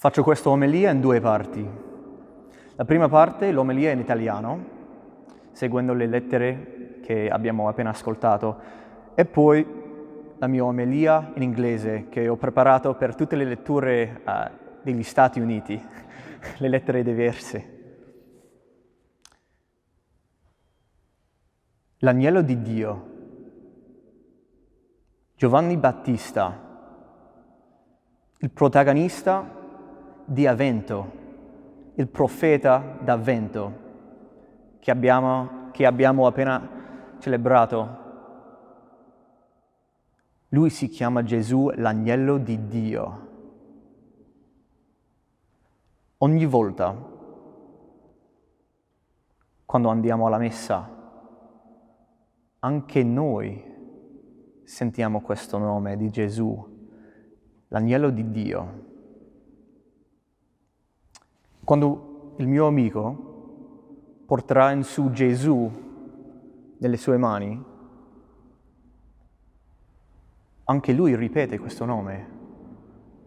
Faccio questa omelia in due parti. La prima parte, l'omelia in italiano, seguendo le lettere che abbiamo appena ascoltato, e poi la mia omelia in inglese, che ho preparato per tutte le letture degli Stati Uniti, le lettere diverse. L'agnello di Dio. Giovanni Battista, il protagonista di Avvento, il profeta d'Avvento che abbiamo appena celebrato. Lui si chiama Gesù, l'agnello di Dio. Ogni volta, quando andiamo alla messa, anche noi sentiamo questo nome di Gesù, l'agnello di Dio. Quando il mio amico porterà in su Gesù nelle sue mani, anche lui ripete questo nome,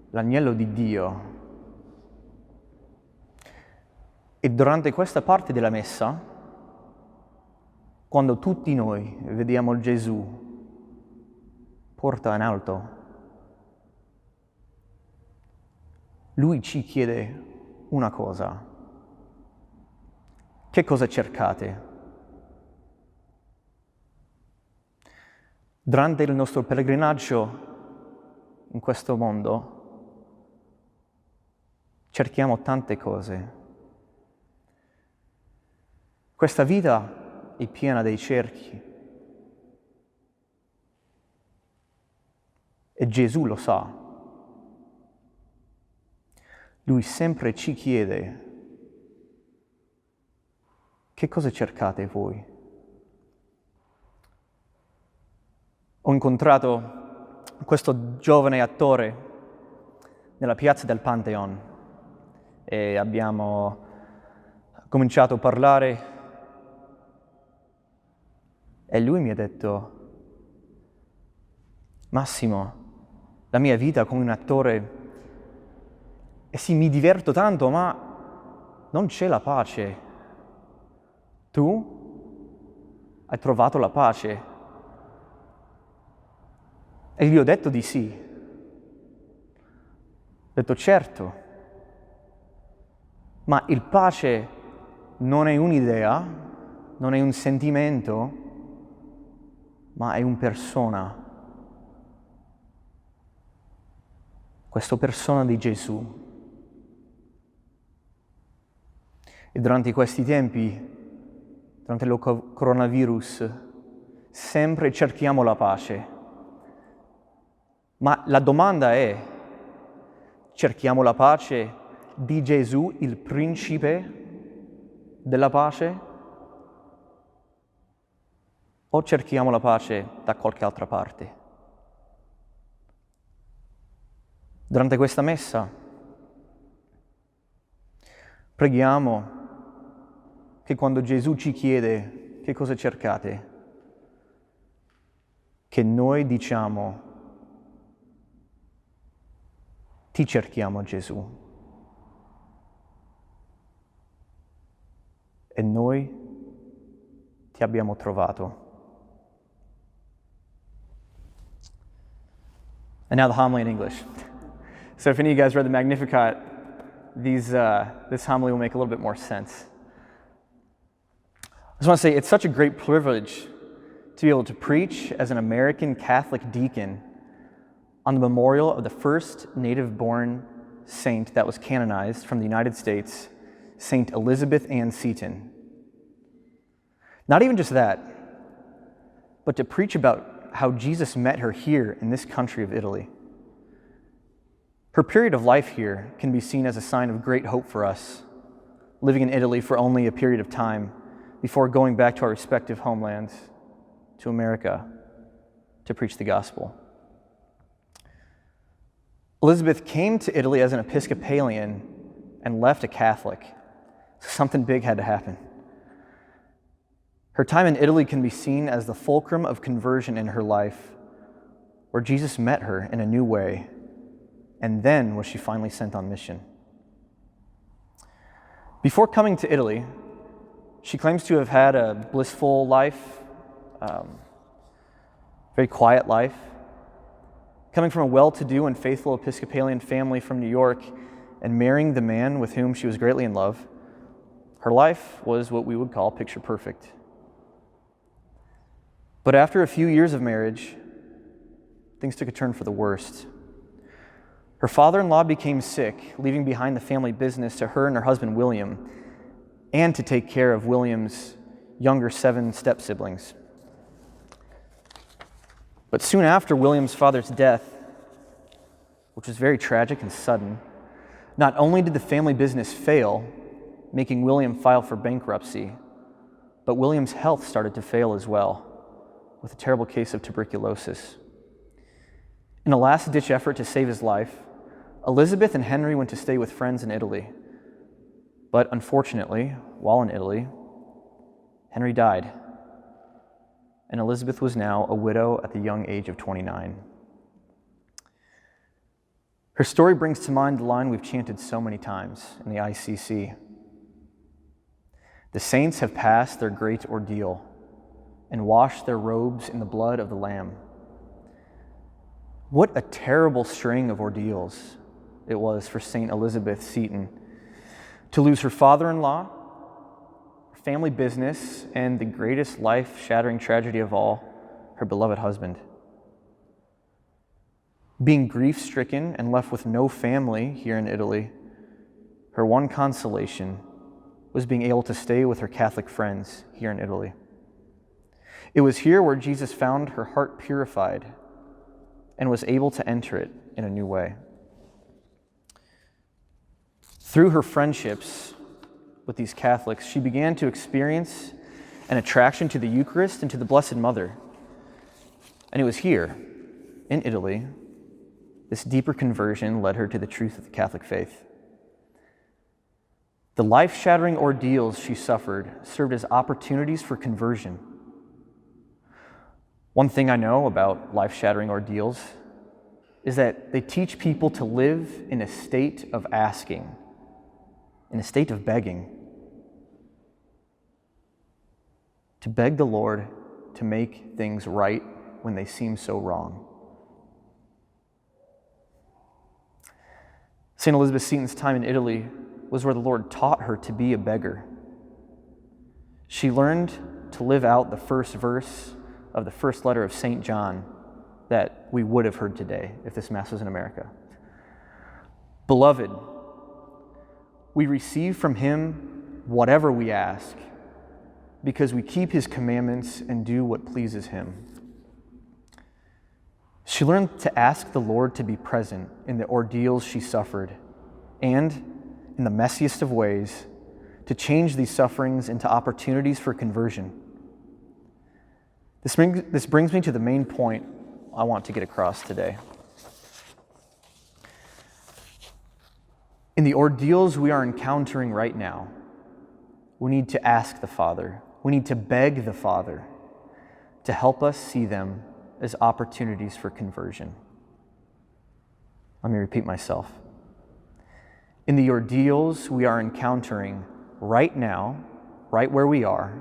l'agnello di Dio. E durante questa parte della messa, quando tutti noi vediamo Gesù porta in alto, lui ci chiede una cosa. Che cosa cercate? Durante il nostro pellegrinaggio in questo mondo cerchiamo tante cose. Questa vita è piena dei cerchi e Gesù lo sa. Lui sempre ci chiede: che cosa cercate voi? Ho incontrato questo giovane attore nella piazza del Pantheon e abbiamo cominciato a parlare e lui mi ha detto: Massimo, la mia vita come un attore, e sì, mi diverto tanto, ma non c'è la pace. Tu hai trovato la pace? E gli ho detto di sì. Ho detto certo, ma il pace non è un'idea, non è un sentimento, ma è una persona. Questa persona di Gesù. E durante questi tempi, durante il coronavirus, sempre cerchiamo la pace. Ma la domanda è: cerchiamo la pace di Gesù, il principe della pace? O cerchiamo la pace da qualche altra parte? Durante questa messa preghiamo che quando Gesù ci chiede che cosa cercate, che noi diciamo: ti cerchiamo, Gesù. E noi ti abbiamo trovato. And now the homily in English. So if any of you guys read the Magnificat, this homily will make a little bit more sense. I just want to say it's such a great privilege to be able to preach as an American Catholic deacon on the memorial of the first native-born saint that was canonized from the United States, Saint Elizabeth Ann Seton. Not even just that, but to preach about how Jesus met her here in this country of Italy. Her period of life here can be seen as a sign of great hope for us, living in Italy for only a period of time before going back to our respective homelands, to America, to preach the gospel. Elizabeth came to Italy as an Episcopalian and left a Catholic, so something big had to happen. Her time in Italy can be seen as the fulcrum of conversion in her life, where Jesus met her in a new way, and then was she finally sent on mission. Before coming to Italy, she claims to have had a blissful life, very quiet life. Coming from a well-to-do and faithful Episcopalian family from New York and marrying the man with whom she was greatly in love, her life was what we would call picture perfect. But after a few years of marriage, things took a turn for the worst. Her father-in-law became sick, leaving behind the family business to her and her husband William, and to take care of William's younger 7 step-siblings. But soon after William's father's death, which was very tragic and sudden, not only did the family business fail, making William file for bankruptcy, but William's health started to fail as well, with a terrible case of tuberculosis. In a last-ditch effort to save his life, Elizabeth and Henry went to stay with friends in Italy. But unfortunately, while in Italy, Henry died, and Elizabeth was now a widow at the young age of 29. Her story brings to mind the line we've chanted so many times in the ICC. The saints have passed their great ordeal and washed their robes in the blood of the Lamb. What a terrible string of ordeals it was for St. Elizabeth Seton to lose her father-in-law, her family business, and the greatest life-shattering tragedy of all, her beloved husband. Being grief-stricken and left with no family here in Italy, her one consolation was being able to stay with her Catholic friends here in Italy. It was here where Jesus found her heart purified and was able to enter it in a new way. Through her friendships with these Catholics, she began to experience an attraction to the Eucharist and to the Blessed Mother. And it was here, in Italy, this deeper conversion led her to the truth of the Catholic faith. The life-shattering ordeals she suffered served as opportunities for conversion. One thing I know about life-shattering ordeals is that they teach people to live in a state of asking, in a state of begging, to beg the Lord to make things right when they seem so wrong. St. Elizabeth Seton's time in Italy was where the Lord taught her to be a beggar. She learned to live out the first verse of the first letter of St. John that we would have heard today if this Mass was in America. Beloved, we receive from him whatever we ask, because we keep his commandments and do what pleases him. She learned to ask the Lord to be present in the ordeals she suffered, and, in the messiest of ways, to change these sufferings into opportunities for conversion. This brings me to the main point I want to get across today. In the ordeals we are encountering right now, we need to ask the Father, we need to beg the Father to help us see them as opportunities for conversion. Let me repeat myself. In the ordeals we are encountering right now, right where we are,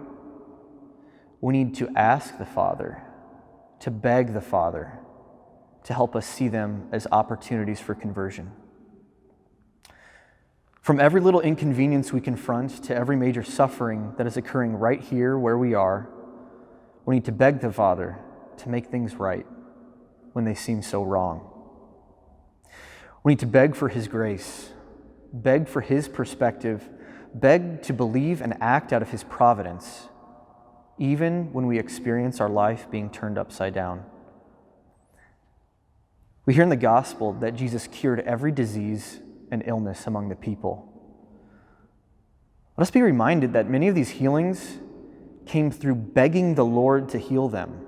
we need to ask the Father, to beg the Father, to help us see them as opportunities for conversion. From every little inconvenience we confront to every major suffering that is occurring right here where we are, we need to beg the Father to make things right when they seem so wrong. We need to beg for his grace, beg for his perspective, beg to believe and act out of his providence, even when we experience our life being turned upside down. We hear in the gospel that Jesus cured every disease and illness among the people. Let us be reminded that many of these healings came through begging the Lord to heal them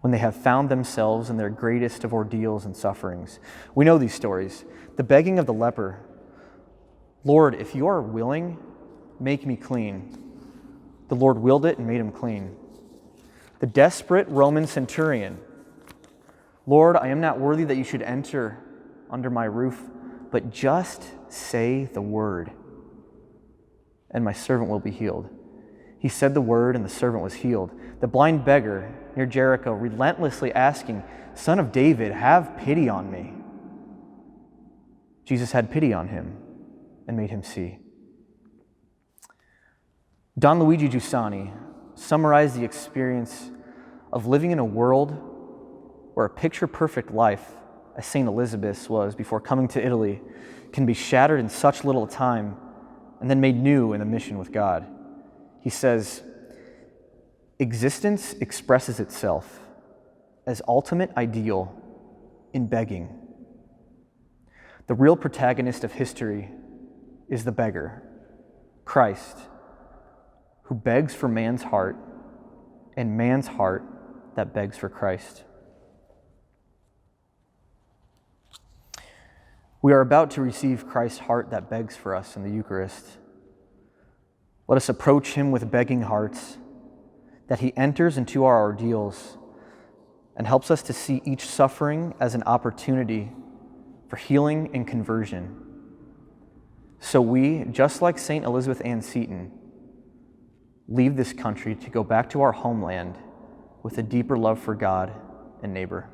when they have found themselves in their greatest of ordeals and sufferings. We know these stories. The begging of the leper, Lord, if you are willing, make me clean. The Lord willed it and made him clean. The desperate Roman centurion, Lord, I am not worthy that you should enter under my roof, but just say the word, and my servant will be healed." He said the word, and the servant was healed. The blind beggar near Jericho, relentlessly asking, "Son of David, have pity on me." Jesus had pity on him and made him see. Don Luigi Giussani summarized the experience of living in a world where a picture-perfect life, as St. Elizabeth's was before coming to Italy, can be shattered in such little time and then made new in a mission with God. He says, "Existence expresses itself as ultimate ideal in begging. The real protagonist of history is the beggar, Christ, who begs for man's heart, and man's heart that begs for Christ." We are about to receive Christ's heart that begs for us in the Eucharist. Let us approach him with begging hearts, that he enters into our ordeals and helps us to see each suffering as an opportunity for healing and conversion. So we, just like St. Elizabeth Ann Seton, leave this country to go back to our homeland with a deeper love for God and neighbor.